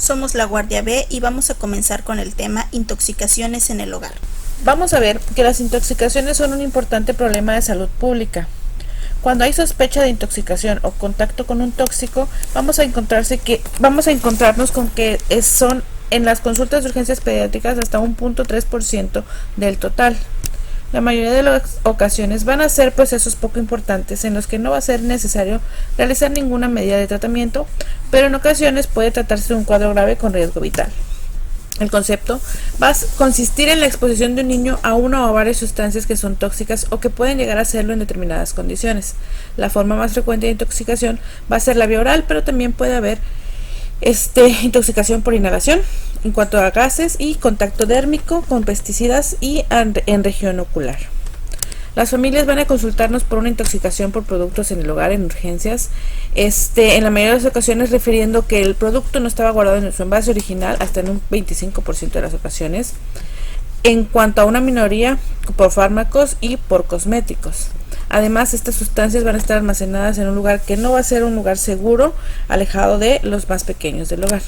Somos la Guardia B y vamos a comenzar con el tema intoxicaciones en el hogar. Vamos a ver que las intoxicaciones son un importante problema de salud pública. Cuando hay sospecha de intoxicación o contacto con un tóxico, vamos a encontrarnos con que son en las consultas de urgencias pediátricas hasta 1.3% del total. La mayoría de las ocasiones van a ser procesos poco importantes en los que no va a ser necesario realizar ninguna medida de tratamiento, pero en ocasiones puede tratarse de un cuadro grave con riesgo vital. El concepto va a consistir en la exposición de un niño a una o varias sustancias que son tóxicas o que pueden llegar a serlo en determinadas condiciones. La forma más frecuente de intoxicación va a ser la vía oral, pero también puede haber intoxicación por inhalación en cuanto a gases y contacto dérmico con pesticidas y en región ocular. Las familias van a consultarnos por una intoxicación por productos en el hogar en urgencias, en la mayoría de las ocasiones refiriendo que el producto no estaba guardado en su envase original, hasta en un 25% de las ocasiones, en cuanto a una minoría por fármacos y por cosméticos. Además, estas sustancias van a estar almacenadas en un lugar que no va a ser un lugar seguro, alejado de los más pequeños del hogar.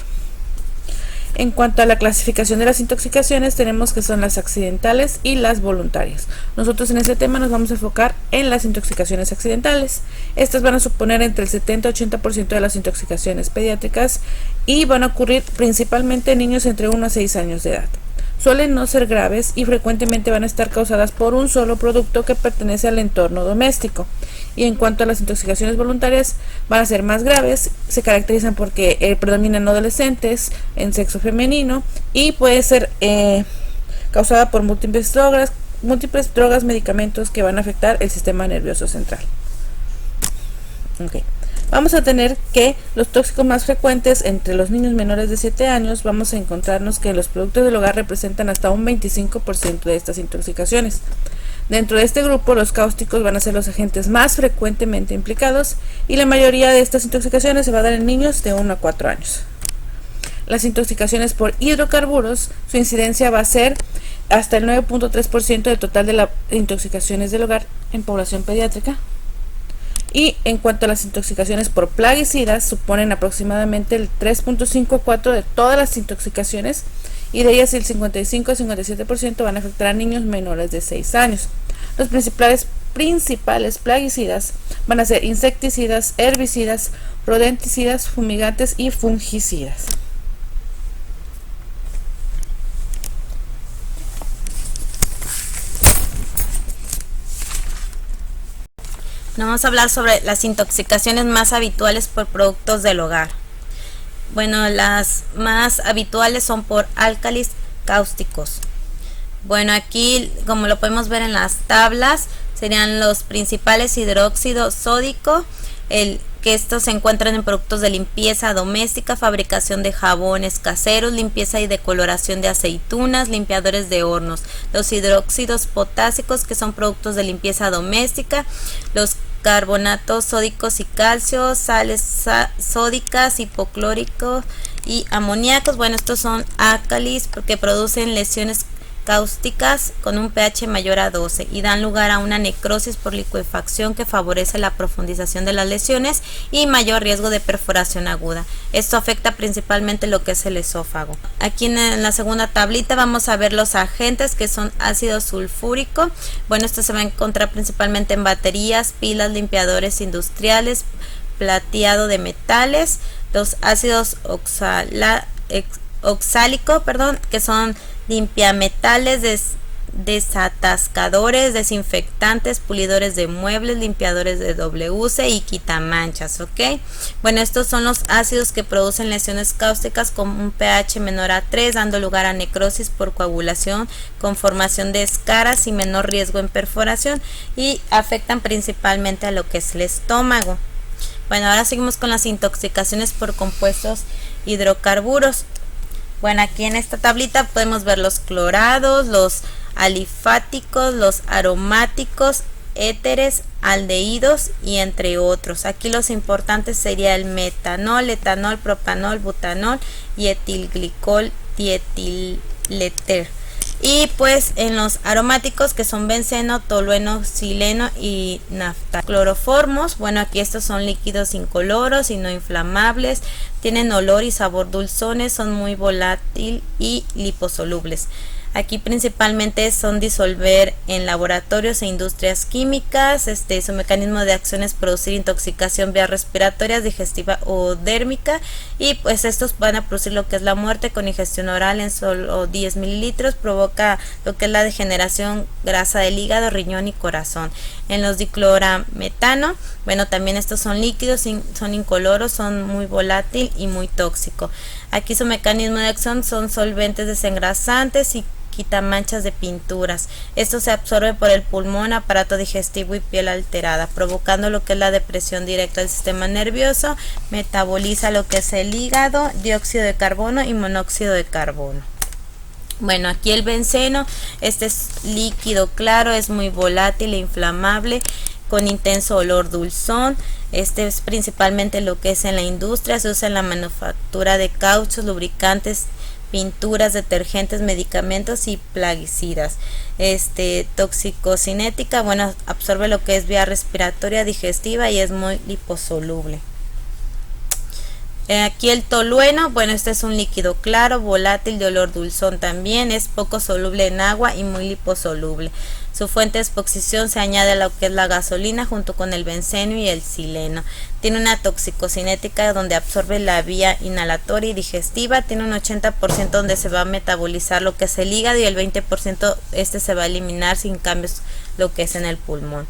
En cuanto a la clasificación de las intoxicaciones, tenemos que son las accidentales y las voluntarias. Nosotros en este tema nos vamos a enfocar en las intoxicaciones accidentales. Estas van a suponer entre el 70-80% de las intoxicaciones pediátricas y van a ocurrir principalmente en niños entre 1 a 6 años de edad. Suelen no ser graves y frecuentemente van a estar causadas por un solo producto que pertenece al entorno doméstico. Y en cuanto a las intoxicaciones voluntarias, van a ser más graves, se caracterizan porque predominan adolescentes en sexo femenino y puede ser causada por múltiples drogas, medicamentos que van a afectar el sistema nervioso central. Vamos a tener que los tóxicos más frecuentes entre los niños menores de 7 años, vamos a encontrarnos que los productos del hogar representan hasta un 25% de estas intoxicaciones. Dentro de este grupo, los cáusticos van a ser los agentes más frecuentemente implicados y la mayoría de estas intoxicaciones se va a dar en niños de 1 a 4 años. Las intoxicaciones por hidrocarburos, su incidencia va a ser hasta el 9.3% del total de las intoxicaciones del hogar en población pediátrica. Y en cuanto a las intoxicaciones por plaguicidas, suponen aproximadamente el 3.5 a 4 de todas las intoxicaciones y de ellas el 55 a 57% van a afectar a niños menores de 6 años. Los principales plaguicidas van a ser insecticidas, herbicidas, rodenticidas, fumigantes y fungicidas. Vamos a hablar sobre las intoxicaciones más habituales por productos del hogar. Bueno, las más habituales son por álcalis cáusticos. Bueno, aquí como lo podemos ver en las tablas, serían los principales: hidróxido sódico, que estos se encuentran en productos de limpieza doméstica, fabricación de jabones caseros, limpieza y decoloración de aceitunas, limpiadores de hornos. Los hidróxidos potásicos, que son productos de limpieza doméstica, los carbonatos sódicos y calcio, sales sódicas, hipoclóricos y amoníacos. Bueno, estos son álcalis porque producen lesiones cáusticas con un pH mayor a 12 y dan lugar a una necrosis por licuefacción que favorece la profundización de las lesiones y mayor riesgo de perforación aguda. Esto afecta principalmente lo que es el esófago. Aquí en la segunda tablita vamos a ver los agentes, que son ácido sulfúrico. Bueno, esto se va a encontrar principalmente en baterías, pilas, limpiadores industriales, plateado de metales, los ácidos oxálico, que son limpiametales, desatascadores, desinfectantes, pulidores de muebles, limpiadores de WC y quitamanchas, Bueno, estos son los ácidos que producen lesiones cáusticas con un pH menor a 3, dando lugar a necrosis por coagulación, con formación de escaras y menor riesgo en perforación, y afectan principalmente a lo que es el estómago. Bueno, ahora seguimos con las intoxicaciones por compuestos hidrocarburos. Bueno, aquí en esta tablita podemos ver los clorados, los alifáticos, los aromáticos, éteres, aldehídos y entre otros. Aquí los importantes sería el metanol, etanol, propanol, butanol y etilglicol dietiléter. Y pues en los aromáticos, que son benceno, tolueno, xileno y naftaleno. Cloroformos, bueno, aquí estos son líquidos incoloros y no inflamables, tienen olor y sabor dulzones, son muy volátiles y liposolubles. Aquí principalmente son disolver en laboratorios e industrias químicas. Su mecanismo de acción es producir intoxicación vía respiratoria, digestiva o dérmica, y pues estos van a producir lo que es la muerte con ingestión oral en solo 10 mililitros. Provoca lo que es la degeneración grasa del hígado, riñón y corazón. En los diclorametano, bueno, también estos son líquidos, son incoloros, son muy volátil y muy tóxico. Aquí su mecanismo de acción son solventes desengrasantes y quita manchas de pinturas. Esto se absorbe por el pulmón, aparato digestivo y piel alterada, provocando lo que es la depresión directa del sistema nervioso. Metaboliza lo que es el hígado, dióxido de carbono y monóxido de carbono. Bueno, aquí el benceno, este es líquido claro, es muy volátil e inflamable, con intenso olor dulzón. Este es principalmente lo que es en la industria, se usa en la manufactura de cauchos, lubricantes, pinturas, detergentes, medicamentos y plaguicidas. Toxicocinética, bueno, absorbe lo que es vía respiratoria, digestiva y es muy liposoluble. Aquí el tolueno, bueno, este es un líquido claro, volátil, de olor dulzón también, es poco soluble en agua y muy liposoluble. Su fuente de exposición se añade a lo que es la gasolina junto con el benceno y el xileno. Tiene una toxicocinética donde absorbe la vía inhalatoria y digestiva. Tiene un 80% donde se va a metabolizar lo que es el hígado y el 20% se va a eliminar sin cambios lo que es en el pulmón.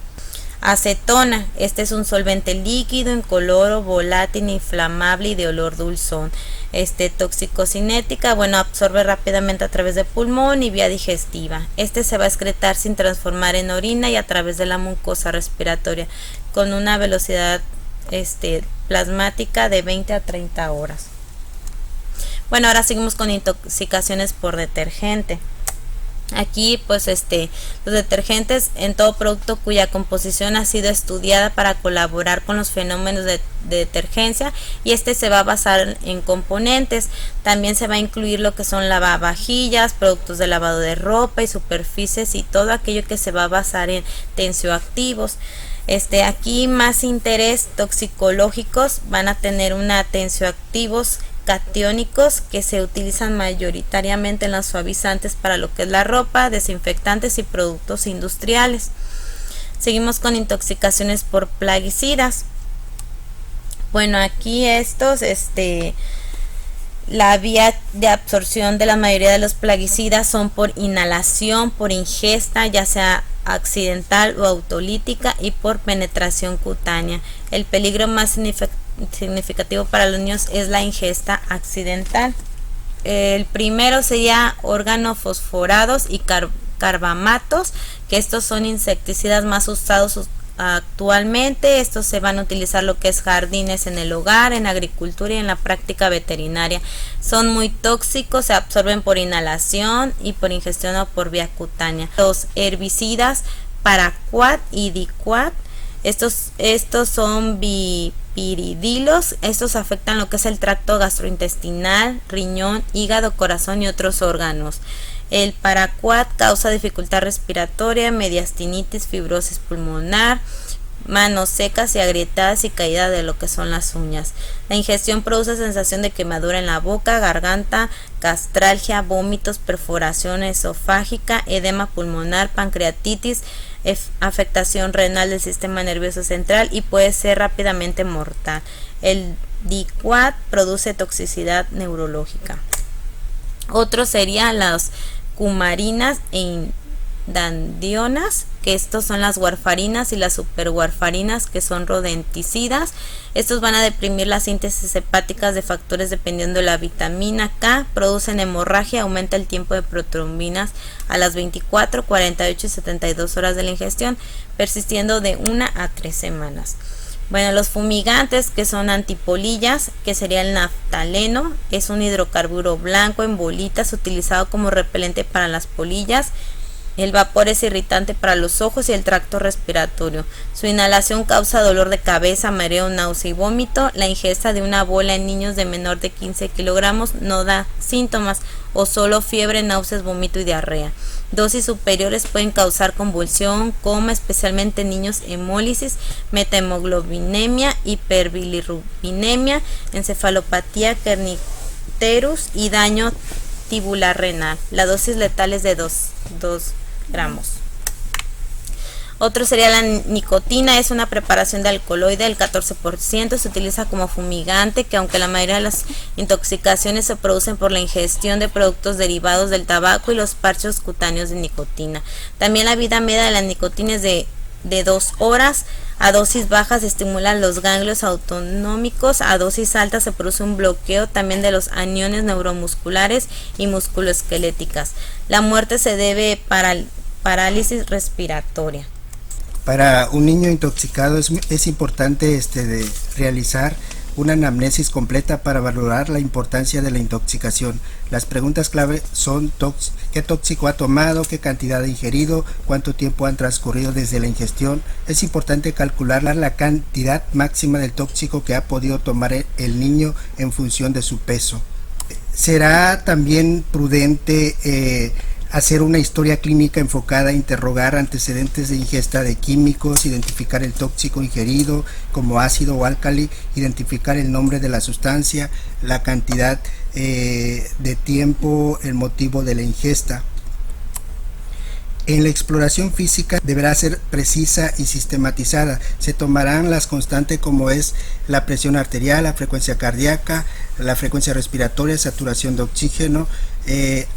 Acetona, este es un solvente líquido, incoloro, volátil, inflamable y de olor dulzón. Toxicocinética, bueno, absorbe rápidamente a través del pulmón y vía digestiva. Se va a excretar sin transformar en orina y a través de la mucosa respiratoria con una velocidad plasmática de 20 a 30 horas. Bueno, ahora seguimos con intoxicaciones por detergente. Aquí pues los detergentes en todo producto cuya composición ha sido estudiada para colaborar con los fenómenos de detergencia, y se va a basar en componentes. También se va a incluir lo que son lavavajillas, productos de lavado de ropa y superficies y todo aquello que se va a basar en tensioactivos. Aquí más interés toxicológicos van a tener una tensioactivos catiónicos que se utilizan mayoritariamente en los suavizantes para lo que es la ropa, desinfectantes y productos industriales. Seguimos con intoxicaciones por plaguicidas. Bueno, aquí la vía de absorción de la mayoría de los plaguicidas son por inhalación, por ingesta, ya sea accidental o autolítica, y por penetración cutánea. El peligro más significativo para los niños es la ingesta accidental. El primero sería organofosforados y carbamatos, que estos son insecticidas más usados actualmente. Estos se van a utilizar lo que es jardines, en el hogar, en agricultura y en la práctica veterinaria. Son muy tóxicos, se absorben por inhalación y por ingestión o por vía cutánea. Los herbicidas paraquat y diquat, estos son piridilos. Estos afectan lo que es el tracto gastrointestinal, riñón, hígado, corazón y otros órganos. El paraquat causa dificultad respiratoria, mediastinitis, fibrosis pulmonar, manos secas y agrietadas y caída de lo que son las uñas. La ingestión produce sensación de quemadura en la boca, garganta, gastralgia, vómitos, perforación esofágica, edema pulmonar, pancreatitis, afectación renal del sistema nervioso central y puede ser rápidamente mortal. El diquat produce toxicidad neurológica. Otro serían las cumarinas e indandionas, que estos son las warfarinas y las superwarfarinas, que son rodenticidas. Estos van a deprimir las síntesis hepáticas de factores dependiendo de la vitamina K, producen hemorragia, aumenta el tiempo de protrombinas a las 24, 48 y 72 horas de la ingestión, persistiendo de 1 a 3 semanas. Bueno, los fumigantes, que son antipolillas, que sería el naftaleno, es un hidrocarburo blanco en bolitas utilizado como repelente para las polillas. El vapor es irritante para los ojos y el tracto respiratorio. Su inhalación causa dolor de cabeza, mareo, náusea y vómito. La ingesta de una bola en niños de menor de 15 kilogramos no da síntomas o solo fiebre, náuseas, vómito y diarrea. Dosis superiores pueden causar convulsión, coma, especialmente en niños, hemólisis, metamoglobinemia, hiperbilirrubinemia, encefalopatía, kernicterus y daño tibular renal. La dosis letal es de 2 gramos. Otro sería la nicotina, es una preparación de alcaloide del 14%, se utiliza como fumigante, que aunque la mayoría de las intoxicaciones se producen por la ingestión de productos derivados del tabaco y los parches cutáneos de nicotina. También la vida media de la nicotina es de 2 horas. A dosis bajas estimulan los ganglios autonómicos, a dosis altas se produce un bloqueo también de los aniones neuromusculares y musculoesqueléticas. La muerte se debe parálisis respiratoria. Para un niño intoxicado es importante de realizar una anamnesis completa para valorar la importancia de la intoxicación. Las preguntas clave son qué tóxico ha tomado, qué cantidad ha ingerido, cuánto tiempo han transcurrido desde la ingestión. Es importante calcular la cantidad máxima del tóxico que ha podido tomar el niño en función de su peso. Será también prudente hacer una historia clínica enfocada a interrogar antecedentes de ingesta de químicos, identificar el tóxico ingerido como ácido o álcali, identificar el nombre de la sustancia, la cantidad de tiempo, el motivo de la ingesta. En la exploración física deberá ser precisa y sistematizada. Se tomarán las constantes como es la presión arterial, la frecuencia cardíaca, la frecuencia respiratoria, saturación de oxígeno,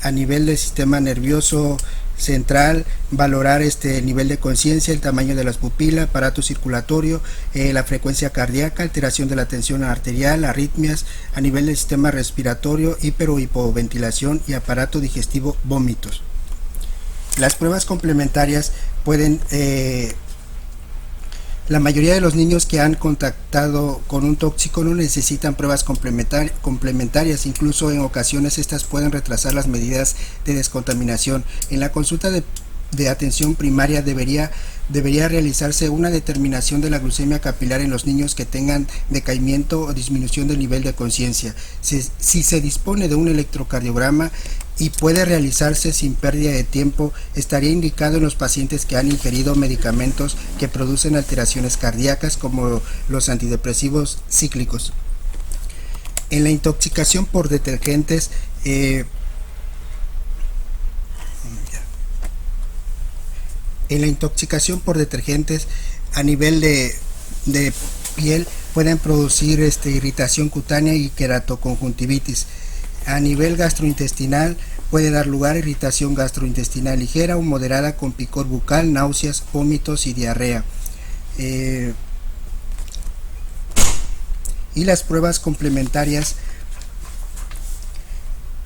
a nivel del sistema nervioso central, valorar el nivel de conciencia, el tamaño de las pupilas, aparato circulatorio, la frecuencia cardíaca, alteración de la tensión arterial, arritmias, a nivel del sistema respiratorio, hiper o hipoventilación y aparato digestivo, vómitos. Las pruebas complementarias pueden, la mayoría de los niños que han contactado con un tóxico no necesitan pruebas complementarias, incluso en ocasiones estas pueden retrasar las medidas de descontaminación. En la consulta de atención primaria debería realizarse una determinación de la glucemia capilar en los niños que tengan decaimiento o disminución del nivel de conciencia. Si se dispone de un electrocardiograma y puede realizarse sin pérdida de tiempo, estaría indicado en los pacientes que han ingerido medicamentos que producen alteraciones cardíacas como los antidepresivos cíclicos. En la intoxicación por detergentes, a nivel de piel pueden producir irritación cutánea y queratoconjuntivitis. A nivel gastrointestinal puede dar lugar a irritación gastrointestinal ligera o moderada con picor bucal, náuseas, vómitos y diarrea. Y las pruebas complementarias,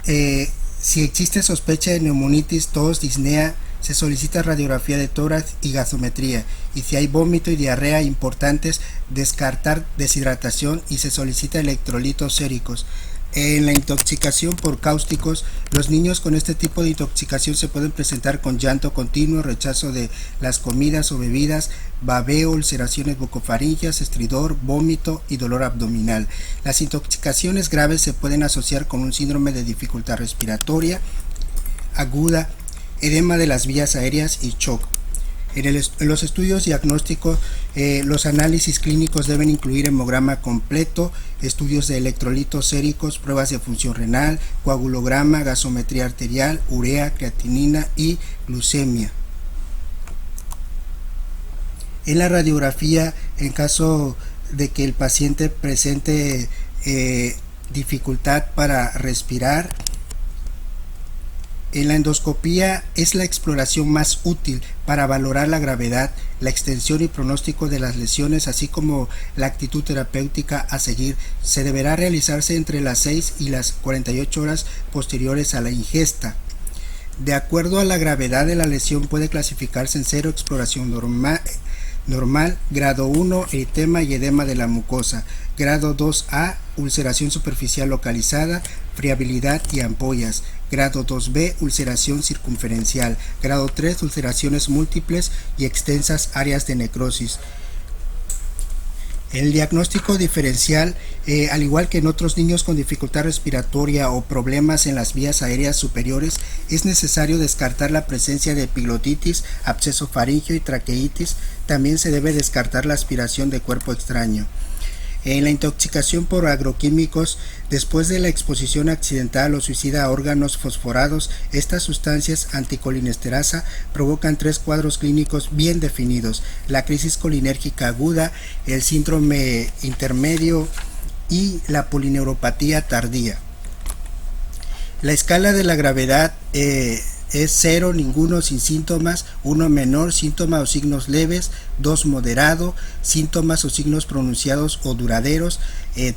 si existe sospecha de neumonitis, tos, disnea, se solicita radiografía de tórax y gasometría, y si hay vómito y diarrea importantes, descartar deshidratación y se solicita electrolitos séricos. En la intoxicación por cáusticos, los niños con este tipo de intoxicación se pueden presentar con llanto continuo, rechazo de las comidas o bebidas, babeo, ulceraciones bucofaringeas, estridor, vómito y dolor abdominal. Las intoxicaciones graves se pueden asociar con un síndrome de dificultad respiratoria aguda, edema de las vías aéreas y shock. En los estudios diagnósticos, los análisis clínicos deben incluir hemograma completo, estudios de electrolitos séricos, pruebas de función renal, coagulograma, gasometría arterial, urea, creatinina y glucemia. En la radiografía, en caso de que el paciente presente dificultad para respirar, en la endoscopía es la exploración más útil para valorar la gravedad, la extensión y pronóstico de las lesiones, así como la actitud terapéutica a seguir. Se deberá realizarse entre las 6 y las 48 horas posteriores a la ingesta. De acuerdo a la gravedad de la lesión puede clasificarse en 0 exploración normal, grado 1 eritema y edema de la mucosa, grado 2A ulceración superficial localizada, friabilidad y ampollas, Grado 2B, ulceración circunferencial. Grado 3, ulceraciones múltiples y extensas áreas de necrosis. El diagnóstico diferencial, al igual que en otros niños con dificultad respiratoria o problemas en las vías aéreas superiores, es necesario descartar la presencia de epiglotitis, absceso faríngeo y traqueitis. También se debe descartar la aspiración de cuerpo extraño. En la intoxicación por agroquímicos, después de la exposición accidental o suicida a órganos fosforados, estas sustancias anticolinesterasa provocan 3 cuadros clínicos bien definidos: la crisis colinérgica aguda, el síndrome intermedio y la polineuropatía tardía. La escala de la gravedad es 0, ninguno, sin síntomas; 1, menor, síntomas o signos leves; 2, moderado, síntomas o signos pronunciados o duraderos;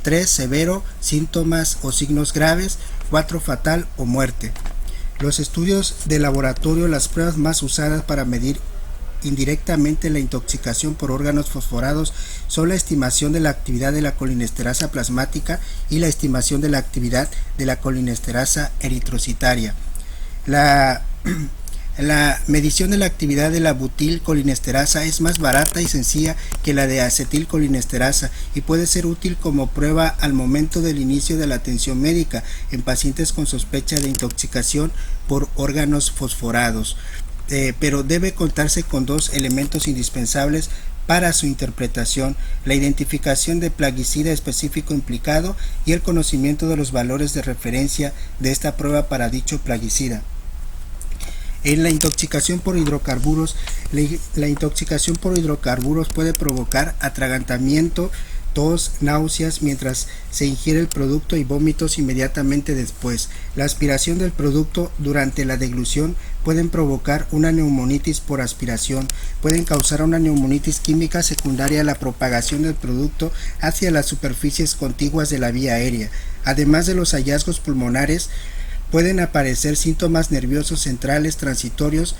3, severo, síntomas o signos graves; 4, fatal o muerte. Los estudios de laboratorio, las pruebas más usadas para medir indirectamente la intoxicación por órganos fosforados son la estimación de la actividad de la colinesterasa plasmática y la estimación de la actividad de la colinesterasa eritrocitaria. La medición de la actividad de la butilcolinesterasa es más barata y sencilla que la de acetilcolinesterasa y puede ser útil como prueba al momento del inicio de la atención médica en pacientes con sospecha de intoxicación por órganos fosforados, pero debe contarse con 2 elementos indispensables para su interpretación: la identificación de plaguicida específico implicado y el conocimiento de los valores de referencia de esta prueba para dicho plaguicida. En la intoxicación por hidrocarburos, la intoxicación por hidrocarburos puede provocar atragantamiento, tos, náuseas mientras se ingiere el producto y vómitos inmediatamente después. La aspiración del producto durante la deglución pueden provocar una neumonitis por aspiración, pueden causar una neumonitis química secundaria a la propagación del producto hacia las superficies contiguas de la vía aérea. Además de los hallazgos pulmonares, pueden aparecer síntomas nerviosos centrales transitorios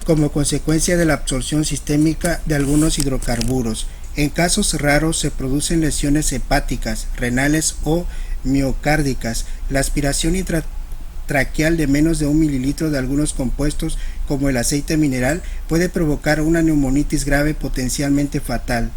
como consecuencia de la absorción sistémica de algunos hidrocarburos. En casos raros se producen lesiones hepáticas, renales o miocárdicas. La aspiración intratraqueal de menos de 1 mililitro de algunos compuestos como el aceite mineral puede provocar una neumonitis grave potencialmente fatal.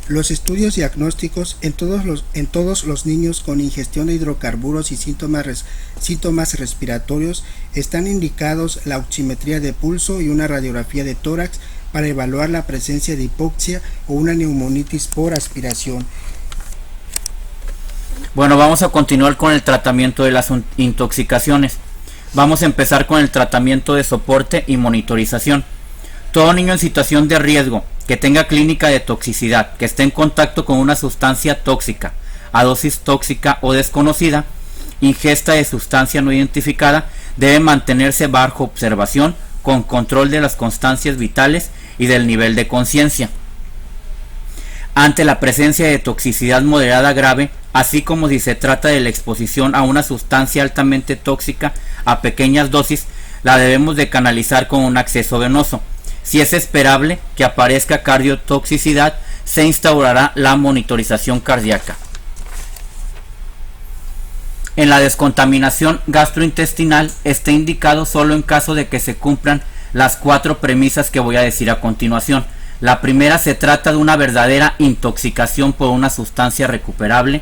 Los estudios diagnósticos en todos los niños con ingestión de hidrocarburos y síntomas respiratorios están indicados la oximetría de pulso y una radiografía de tórax para evaluar la presencia de hipoxia o una neumonitis por aspiración. Bueno, vamos a continuar con el tratamiento de las intoxicaciones. Vamos a empezar con el tratamiento de soporte y monitorización. Todo niño en situación de riesgo que tenga clínica de toxicidad, que esté en contacto con una sustancia tóxica, a dosis tóxica o desconocida, ingesta de sustancia no identificada, debe mantenerse bajo observación con control de las constancias vitales y del nivel de conciencia. Ante la presencia de toxicidad moderada grave, así como si se trata de la exposición a una sustancia altamente tóxica a pequeñas dosis, la debemos de canalizar con un acceso venoso. Si es esperable que aparezca cardiotoxicidad, se instaurará la monitorización cardíaca. En la descontaminación gastrointestinal está indicado solo en caso de que se cumplan las 4 premisas que voy a decir a continuación. La primera, se trata de una verdadera intoxicación por una sustancia recuperable.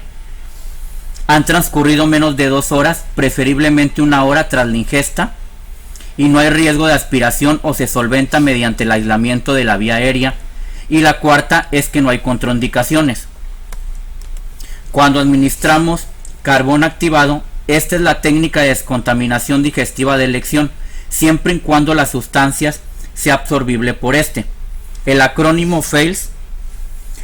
Han transcurrido menos de 2 horas, preferiblemente 1 hora tras la ingesta, y no hay riesgo de aspiración o se solventa mediante el aislamiento de la vía aérea. Y la cuarta es que no hay contraindicaciones. Cuando administramos carbón activado, esta es la técnica de descontaminación digestiva de elección, siempre y cuando la sustancia sea absorbible por este. El acrónimo FAILS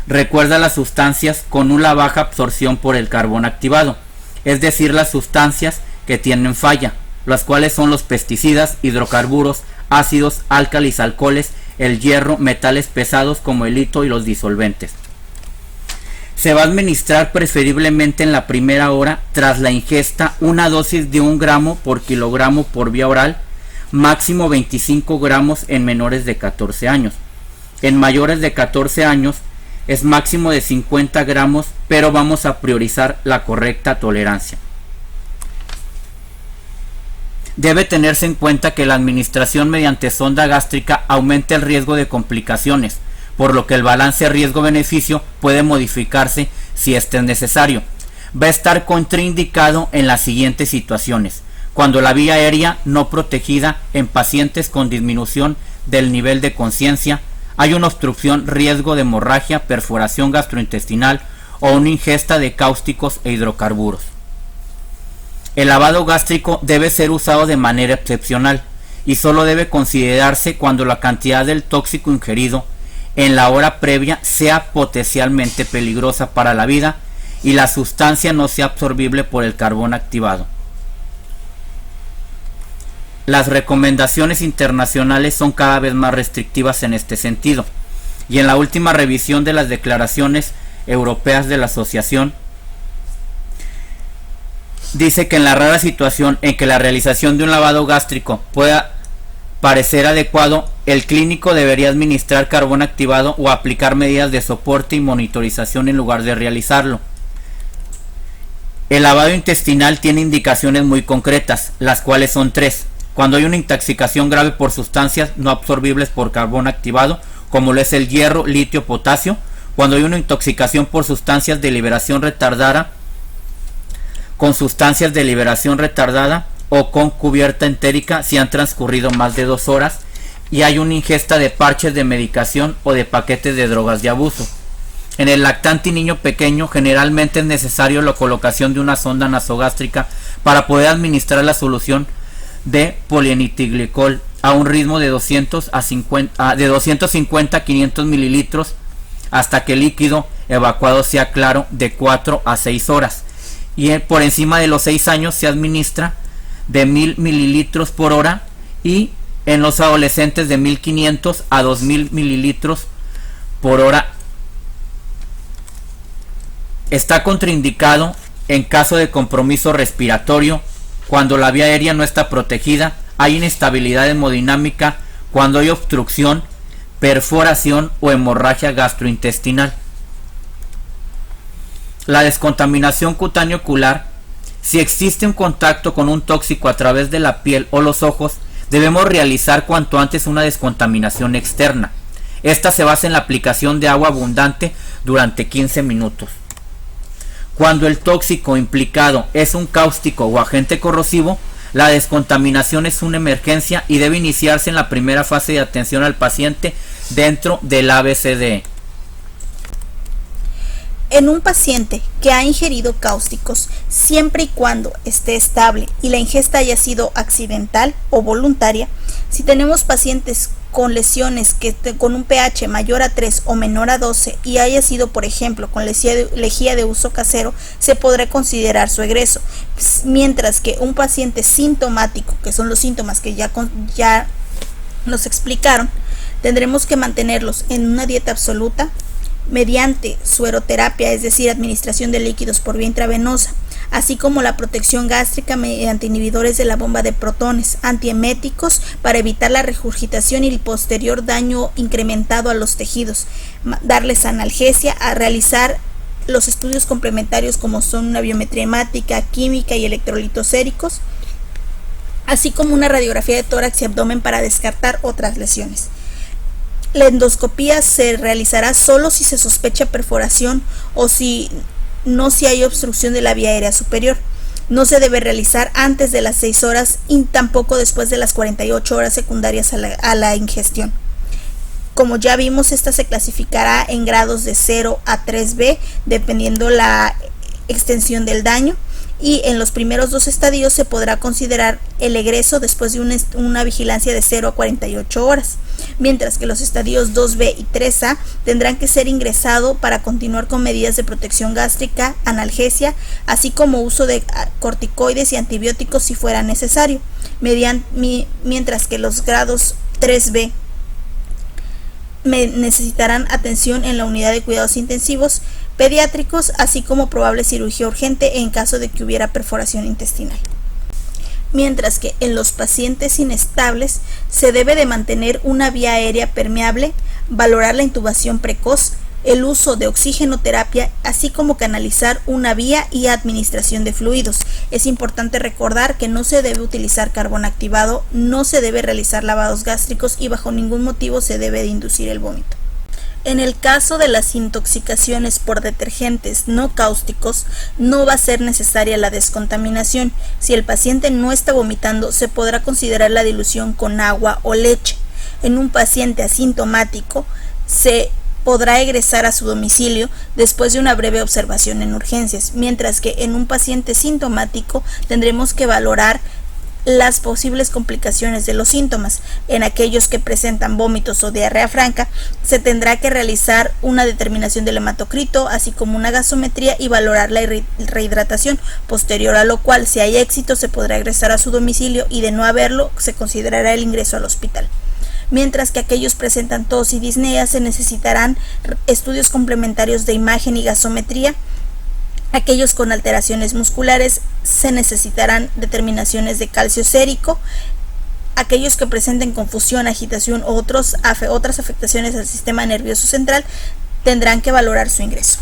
recuerda las sustancias con una baja absorción por el carbón activado, es decir, las sustancias que tienen falla, las cuales son los pesticidas, hidrocarburos, ácidos, álcalis, alcoholes, el hierro, metales pesados como el litio y los disolventes. Se va a administrar preferiblemente en la primera hora tras la ingesta una dosis de 1 gramo por kilogramo por vía oral, máximo 25 gramos en menores de 14 años. En mayores de 14 años es máximo de 50 gramos, pero vamos a priorizar la correcta tolerancia. Debe tenerse en cuenta que la administración mediante sonda gástrica aumenta el riesgo de complicaciones, por lo que el balance riesgo-beneficio puede modificarse si este es necesario. Va a estar contraindicado en las siguientes situaciones: cuando la vía aérea no protegida en pacientes con disminución del nivel de conciencia, hay una obstrucción, riesgo de hemorragia, perforación gastrointestinal o una ingesta de cáusticos e hidrocarburos. El lavado gástrico debe ser usado de manera excepcional y solo debe considerarse cuando la cantidad del tóxico ingerido en la hora previa sea potencialmente peligrosa para la vida y la sustancia no sea absorbible por el carbón activado. Las recomendaciones internacionales son cada vez más restrictivas en este sentido, y en la última revisión de las declaraciones europeas de la asociación dice que en la rara situación en que la realización de un lavado gástrico pueda parecer adecuado, el clínico debería administrar carbón activado o aplicar medidas de soporte y monitorización en lugar de realizarlo. El lavado intestinal tiene indicaciones muy concretas, las cuales son 3. Cuando hay una intoxicación grave por sustancias no absorbibles por carbón activado, como lo es el hierro, litio, potasio. Cuando hay una intoxicación por sustancias de liberación retardada, con sustancias de liberación retardada o con cubierta entérica si han transcurrido más de 2 horas y hay una ingesta de parches de medicación o de paquetes de drogas de abuso. En el lactante y niño pequeño generalmente es necesario la colocación de una sonda nasogástrica para poder administrar la solución de polienitiglicol a un ritmo de 250 a 500 mililitros hasta que el líquido evacuado sea claro de 4 a 6 horas. Y por encima de los 6 años se administra de 1000 mililitros por hora y en los adolescentes de 1500 a 2000 mililitros por hora. Está contraindicado en caso de compromiso respiratorio, cuando la vía aérea no está protegida, hay inestabilidad hemodinámica, cuando hay obstrucción, perforación o hemorragia gastrointestinal. La descontaminación cutánea ocular: si existe un contacto con un tóxico a través de la piel o los ojos, debemos realizar cuanto antes una descontaminación externa. Esta se basa en la aplicación de agua abundante durante 15 minutos. Cuando el tóxico implicado es un cáustico o agente corrosivo, la descontaminación es una emergencia y debe iniciarse en la primera fase de atención al paciente dentro del ABCDE. En un paciente que ha ingerido cáusticos, siempre y cuando esté estable y la ingesta haya sido accidental o voluntaria, si tenemos pacientes con lesiones con un pH mayor a 3 o menor a 12 y haya sido, por ejemplo, con lejía de uso casero, se podrá considerar su egreso, mientras que un paciente sintomático, que son los síntomas que ya nos explicaron, tendremos que mantenerlos en una dieta absoluta, mediante sueroterapia, es decir, administración de líquidos por vía intravenosa, así como la protección gástrica mediante inhibidores de la bomba de protones, antieméticos para evitar la regurgitación y el posterior daño incrementado a los tejidos, darles analgesia, a realizar los estudios complementarios como son una biometría hemática, química y electrolitos séricos, así como una radiografía de tórax y abdomen para descartar otras lesiones. La endoscopía se realizará solo si se sospecha perforación o si hay obstrucción de la vía aérea superior. No se debe realizar antes de las 6 horas y tampoco después de las 48 horas secundarias a la ingestión. Como ya vimos, esta se clasificará en grados de 0 a 3B dependiendo la extensión del daño, y en los primeros 2 estadios se podrá considerar el egreso después de una vigilancia de 0 a 48 horas, mientras que los estadios 2B y 3A tendrán que ser ingresado para continuar con medidas de protección gástrica, analgesia, así como uso de corticoides y antibióticos si fuera necesario, mientras que los grados 3B necesitarán atención en la unidad de cuidados intensivos pediátricos, así como probable cirugía urgente en caso de que hubiera perforación intestinal. Mientras que en los pacientes inestables se debe de mantener una vía aérea permeable, valorar la intubación precoz, el uso de oxigenoterapia, así como canalizar una vía y administración de fluidos. Es importante recordar que no se debe utilizar carbón activado, no se debe realizar lavados gástricos y bajo ningún motivo se debe de inducir el vómito. En el caso de las intoxicaciones por detergentes no cáusticos, no va a ser necesaria la descontaminación. Si el paciente no está vomitando, se podrá considerar la dilución con agua o leche. En un paciente asintomático, se podrá egresar a su domicilio después de una breve observación en urgencias, mientras que en un paciente sintomático tendremos que valorar las posibles complicaciones de los síntomas. En aquellos que presentan vómitos o diarrea franca, se tendrá que realizar una determinación del hematocrito, así como una gasometría y valorar la rehidratación, posterior a lo cual, si hay éxito, se podrá ingresar a su domicilio y de no haberlo, se considerará el ingreso al hospital. Mientras que aquellos presentan tos y disnea, se necesitarán estudios complementarios de imagen y gasometría. Aquellos con alteraciones musculares se necesitarán determinaciones de calcio sérico. Aquellos que presenten confusión, agitación u otras afectaciones al sistema nervioso central tendrán que valorar su ingreso.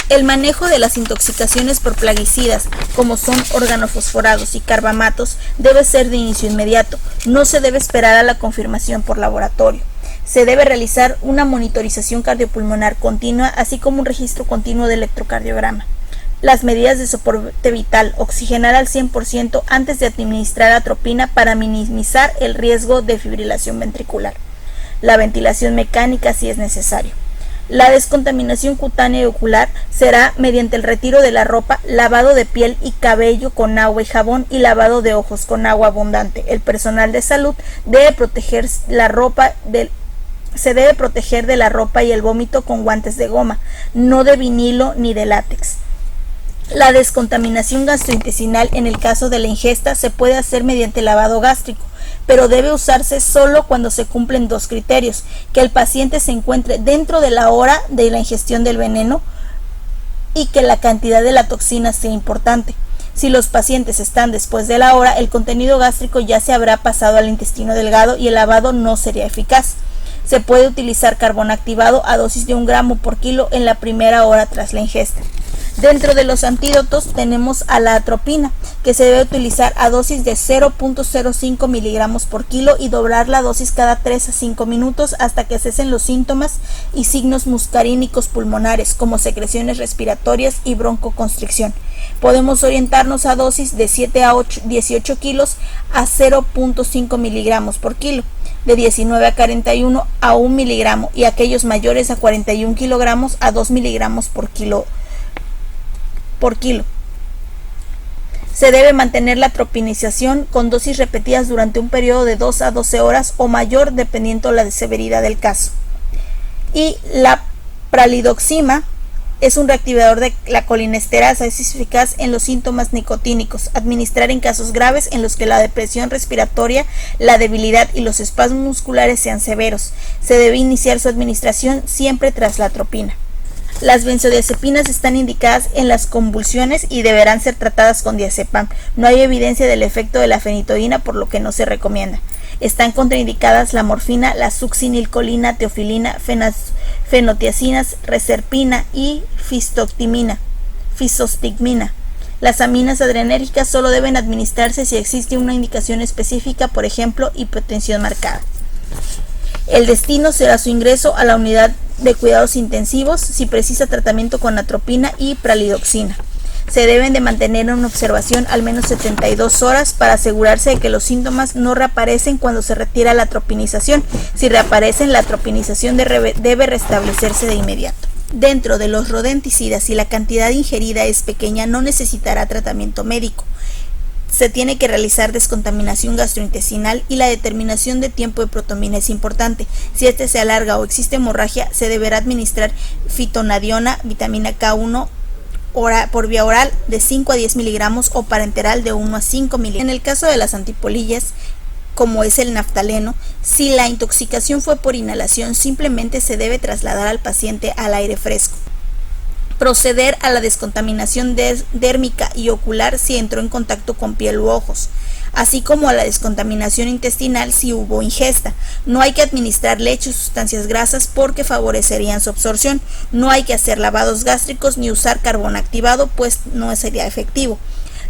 El manejo de las intoxicaciones por plaguicidas, como son organofosforados y carbamatos, debe ser de inicio inmediato. No se debe esperar a la confirmación por laboratorio. Se debe realizar una monitorización cardiopulmonar continua, así como un registro continuo de electrocardiograma. Las medidas de soporte vital: oxigenar al 100% antes de administrar atropina para minimizar el riesgo de fibrilación ventricular. La ventilación mecánica si es necesario. La descontaminación cutánea y ocular será mediante el retiro de la ropa, lavado de piel y cabello con agua y jabón y lavado de ojos con agua abundante. El personal de salud debe proteger la ropa se debe proteger de la ropa y el vómito con guantes de goma, no de vinilo ni de látex. La descontaminación gastrointestinal en el caso de la ingesta se puede hacer mediante lavado gástrico, pero debe usarse solo cuando se cumplen dos criterios: que el paciente se encuentre dentro de la hora de la ingestión del veneno y que la cantidad de la toxina sea importante. Si los pacientes están después de la hora, el contenido gástrico ya se habrá pasado al intestino delgado y el lavado no sería eficaz. Se puede utilizar carbón activado a dosis de 1 gramo por kilo en la primera hora tras la ingesta. Dentro de los antídotos tenemos a la atropina, que se debe utilizar a dosis de 0.05 miligramos por kilo y doblar la dosis cada 3 a 5 minutos hasta que cesen los síntomas y signos muscarínicos pulmonares, como secreciones respiratorias y broncoconstricción. Podemos orientarnos a dosis de 7 a 18 kilos a 0.5 miligramos por kilo, de 19 a 41 a 1 miligramo y aquellos mayores a 41 kilogramos a 2 miligramos por kilo. Se debe mantener la tropinización con dosis repetidas durante un periodo de 2 a 12 horas o mayor, dependiendo la severidad del caso. Y la pralidoxima es un reactivador de la colinesterasa, es eficaz en los síntomas nicotínicos. Administrar en casos graves en los que la depresión respiratoria, la debilidad y los espasmos musculares sean severos. Se debe iniciar su administración siempre tras la atropina. Las benzodiazepinas están indicadas en las convulsiones y deberán ser tratadas con diazepam. No hay evidencia del efecto de la fenitoína, por lo que no se recomienda. Están contraindicadas la morfina, la succinilcolina, teofilina, fenotiacinas, reserpina y fisostigmina. Las aminas adrenérgicas solo deben administrarse si existe una indicación específica, por ejemplo, hipotensión marcada. El destino será su ingreso a la unidad de cuidados intensivos si precisa tratamiento con atropina y pralidoxina. Se deben de mantener en observación al menos 72 horas para asegurarse de que los síntomas no reaparecen cuando se retira la atropinización. Si reaparecen, la atropinización debe restablecerse de inmediato. Dentro de los rodenticidas, si la cantidad ingerida es pequeña, no necesitará tratamiento médico. Se tiene que realizar descontaminación gastrointestinal y la determinación de tiempo de protomina es importante. Si este se alarga o existe hemorragia, se deberá administrar fitonadiona, vitamina K1 por vía oral de 5 a 10 miligramos o parenteral de 1 a 5 miligramos. En el caso de las antipolillas, como es el naftaleno, si la intoxicación fue por inhalación, simplemente se debe trasladar al paciente al aire fresco. Proceder a la descontaminación dérmica y ocular si entró en contacto con piel u ojos, así como a la descontaminación intestinal si hubo ingesta. No hay que administrar leche o sustancias grasas porque favorecerían su absorción. No hay que hacer lavados gástricos ni usar carbón activado, pues no sería efectivo.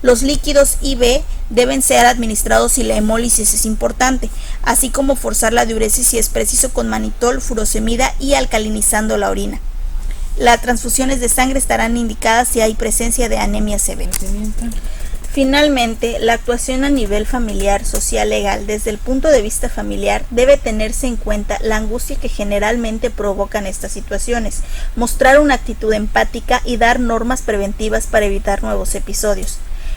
Los líquidos IV deben ser administrados si la hemólisis es importante, así como forzar la diuresis si es preciso con manitol, furosemida y alcalinizando la orina. Las transfusiones de sangre estarán indicadas si hay presencia de anemia severa. Finalmente, la actuación a nivel familiar, social, legal, desde el punto de vista familiar, debe tenerse en cuenta la angustia que generalmente provocan estas situaciones, mostrar una actitud empática y dar normas preventivas para evitar nuevos episodios.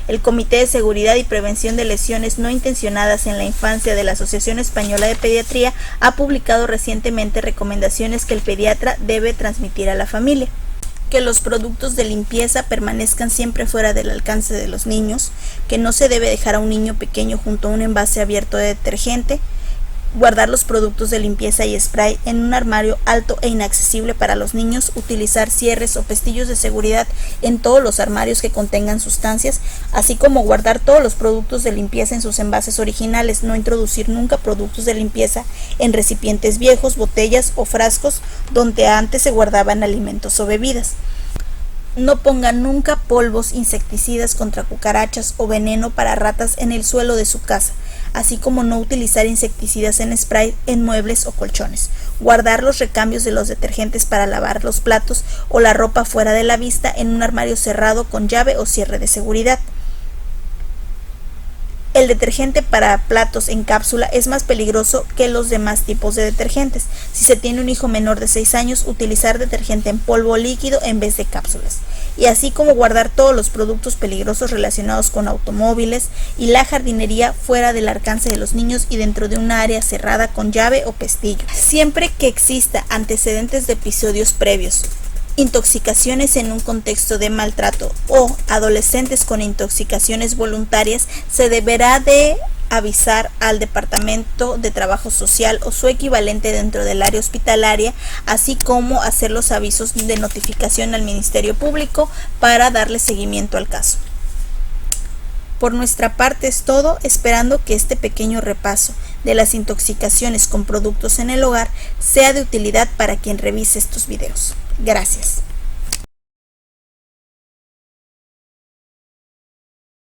El Comité de Seguridad y Prevención de Lesiones No Intencionadas en la Infancia de la Asociación Española de Pediatría ha publicado recientemente recomendaciones que el pediatra debe transmitir a la familia. Que los productos de limpieza permanezcan siempre fuera del alcance de los niños, que no se debe dejar a un niño pequeño junto a un envase abierto de detergente, guardar los productos de limpieza y spray en un armario alto e inaccesible para los niños, utilizar cierres o pestillos de seguridad en todos los armarios que contengan sustancias, así como guardar todos los productos de limpieza en sus envases originales, no introducir nunca productos de limpieza en recipientes viejos, botellas o frascos donde antes se guardaban alimentos o bebidas. No pongan nunca polvos insecticidas contra cucarachas o veneno para ratas en el suelo de su casa, así como no utilizar insecticidas en spray en muebles o colchones. Guardar los recambios de los detergentes para lavar los platos o la ropa fuera de la vista en un armario cerrado con llave o cierre de seguridad. El detergente para platos en cápsula es más peligroso que los demás tipos de detergentes. Si se tiene un hijo menor de 6 años, utilizar detergente en polvo líquido en vez de cápsulas. Y así como guardar todos los productos peligrosos relacionados con automóviles y la jardinería fuera del alcance de los niños y dentro de una área cerrada con llave o pestillo. Siempre que exista antecedentes de episodios previos, intoxicaciones en un contexto de maltrato o adolescentes con intoxicaciones voluntarias, se deberá de avisar al Departamento de Trabajo Social o su equivalente dentro del área hospitalaria, así como hacer los avisos de notificación al Ministerio Público para darle seguimiento al caso. Por nuestra parte es todo, esperando que este pequeño repaso de las intoxicaciones con productos en el hogar sea de utilidad para quien revise estos videos. Gracias.